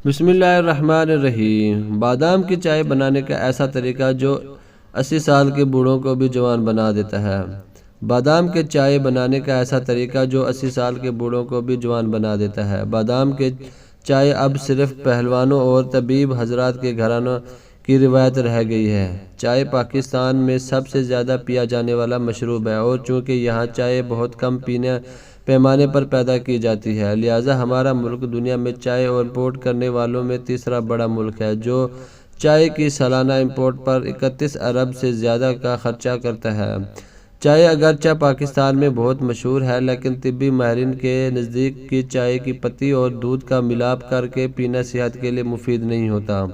بسم اللہ الرحمن الرحیم۔ بادام کی چائے بنانے کا ایسا طریقہ جو 80 سال کے بوڑھوں کو بھی جوان بنا دیتا ہے۔ بادام کے چائے بنانے کا ایسا طریقہ جو 80 سال کے بوڑھوں کو بھی جوان بنا دیتا ہے۔ بادام کے چائے اب صرف پہلوانوں اور طبیب حضرات کے گھرانوں کی روایت رہ گئی ہے۔ چائے پاکستان میں سب سے زیادہ پیا جانے والا مشروب ہے، اور چونکہ یہاں چائے بہت کم پیمانے پر پیدا کی جاتی ہے، لہٰذا ہمارا ملک دنیا میں چائے اور امپورٹ کرنے والوں میں تیسرا بڑا ملک ہے، جو چائے کی سالانہ امپورٹ پر 31 ارب سے زیادہ کا خرچہ کرتا ہے۔ چائے اگرچہ پاکستان میں بہت مشہور ہے، لیکن طبی ماہرین کے نزدیک کی چائے کی پتی اور دودھ کا ملاپ کر کے پینا صحت کے لیے مفید نہیں ہوتا،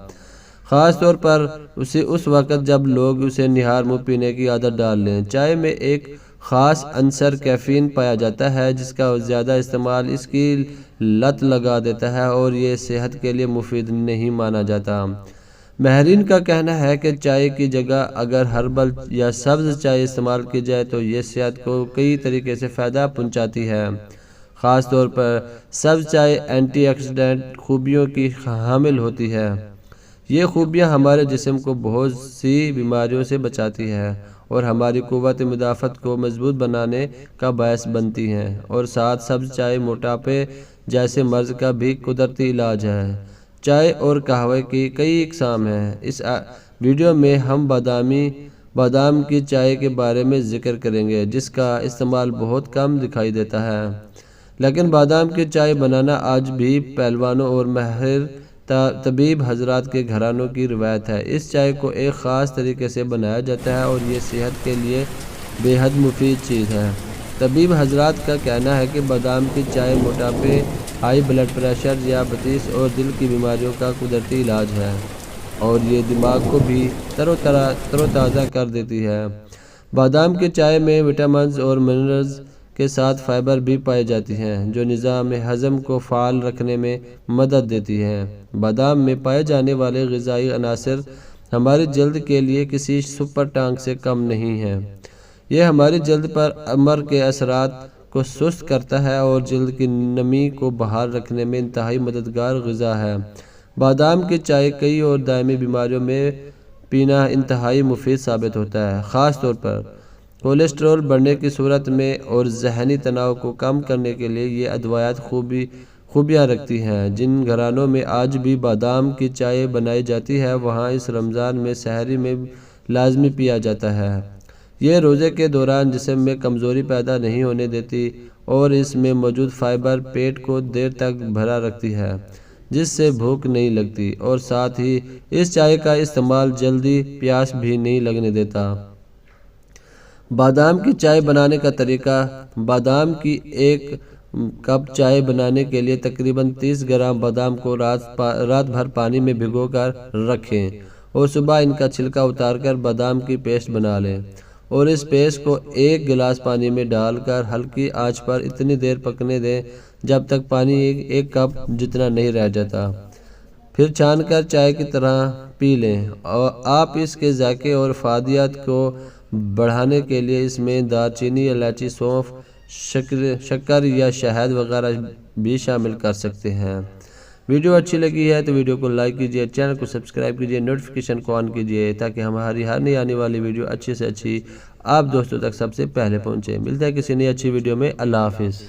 خاص طور پر اس وقت جب لوگ اسے نہار منہ پینے کی عادت ڈال لیں۔ چائے میں ایک خاص عنصر کیفین پایا جاتا ہے، جس کا زیادہ استعمال اس کی لت لگا دیتا ہے اور یہ صحت کے لیے مفید نہیں مانا جاتا۔ ماہرین کا کہنا ہے کہ چائے کی جگہ اگر ہربل یا سبز چائے استعمال کی جائے تو یہ صحت کو کئی طریقے سے فائدہ پہنچاتی ہے۔ خاص طور پر سبز چائے اینٹی آکسیڈنٹ خوبیوں کی حامل ہوتی ہے۔ یہ خوبیاں ہمارے جسم کو بہت سی بیماریوں سے بچاتی ہیں اور ہماری قوت مدافعت کو مضبوط بنانے کا باعث بنتی ہیں، اور ساتھ سبز چائے موٹاپے جیسے مرض کا بھی قدرتی علاج ہے۔ چائے اور قہوے کی کئی اقسام ہیں۔ اس ویڈیو میں ہم بادام کی چائے کے بارے میں ذکر کریں گے، جس کا استعمال بہت کم دکھائی دیتا ہے، لیکن بادام کی چائے بنانا آج بھی پہلوانوں اور ماہر طبیب حضرات کے گھرانوں کی روایت ہے۔ اس چائے کو ایک خاص طریقے سے بنایا جاتا ہے اور یہ صحت کے لیے بے حد مفید چیز ہے۔ طبیب حضرات کا کہنا ہے کہ بادام کی چائے موٹاپے، ہائی بلڈ پریشر، ذیابیطس اور دل کی بیماریوں کا قدرتی علاج ہے، اور یہ دماغ کو بھی تر و تازہ کر دیتی ہے۔ بادام کی چائے میں وٹامنز اور منرلز کے ساتھ فائبر بھی پائی جاتی ہیں، جو نظام ہضم کو فعال رکھنے میں مدد دیتی ہیں۔ بادام میں پائے جانے والے غذائی عناصر ہماری جلد کے لیے کسی سپر ٹانک سے کم نہیں ہیں۔ یہ ہماری جلد پر عمر کے اثرات کو سست کرتا ہے اور جلد کی نمی کو بحال رکھنے میں انتہائی مددگار غذا ہے۔ بادام کی چائے کئی اور دائمی بیماریوں میں پینا انتہائی مفید ثابت ہوتا ہے، خاص طور پر کولیسٹرول بڑھنے کی صورت میں اور ذہنی تناؤ کو کم کرنے کے لیے۔ یہ ادویات خوبیاں رکھتی ہیں۔ جن گھرانوں میں آج بھی بادام کی چائے بنائی جاتی ہے، وہاں اس رمضان میں سحری میں لازمی پیا جاتا ہے۔ یہ روزے کے دوران جسم میں کمزوری پیدا نہیں ہونے دیتی، اور اس میں موجود فائبر پیٹ کو دیر تک بھرا رکھتی ہے، جس سے بھوک نہیں لگتی، اور ساتھ ہی اس چائے کا استعمال جلدی پیاس بھی نہیں لگنے دیتا۔ بادام کی چائے بنانے کا طریقہ۔ بادام کی ایک کپ چائے بنانے کے لیے تقریباً 30 گرام بادام کو رات بھر پانی میں بھگو کر رکھیں اور صبح ان کا چھلکا اتار کر بادام کی پیسٹ بنا لیں، اور اس پیسٹ کو ایک گلاس پانی میں ڈال کر ہلکی آنچ پر اتنی دیر پکنے دیں جب تک پانی ایک کپ جتنا نہیں رہ جاتا، پھر چھان کر چائے کی طرح پی لیں۔ اور آپ اس کے ذائقے اور فائدیات کو بڑھانے کے لیے اس میں دارچینی، الائچی، سونف، شکر یا شہد وغیرہ بھی شامل کر سکتے ہیں۔ ویڈیو اچھی لگی ہے تو ویڈیو کو لائک کیجیے، چینل کو سبسکرائب کیجیے، نوٹیفیکیشن کو آن کیجیے تاکہ ہماری ہر نئی آنے والی ویڈیو اچھی سے اچھی آپ دوستوں تک سب سے پہلے پہنچے۔ ملتا ہے کسی نئی اچھی ویڈیو میں۔ اللہ حافظ۔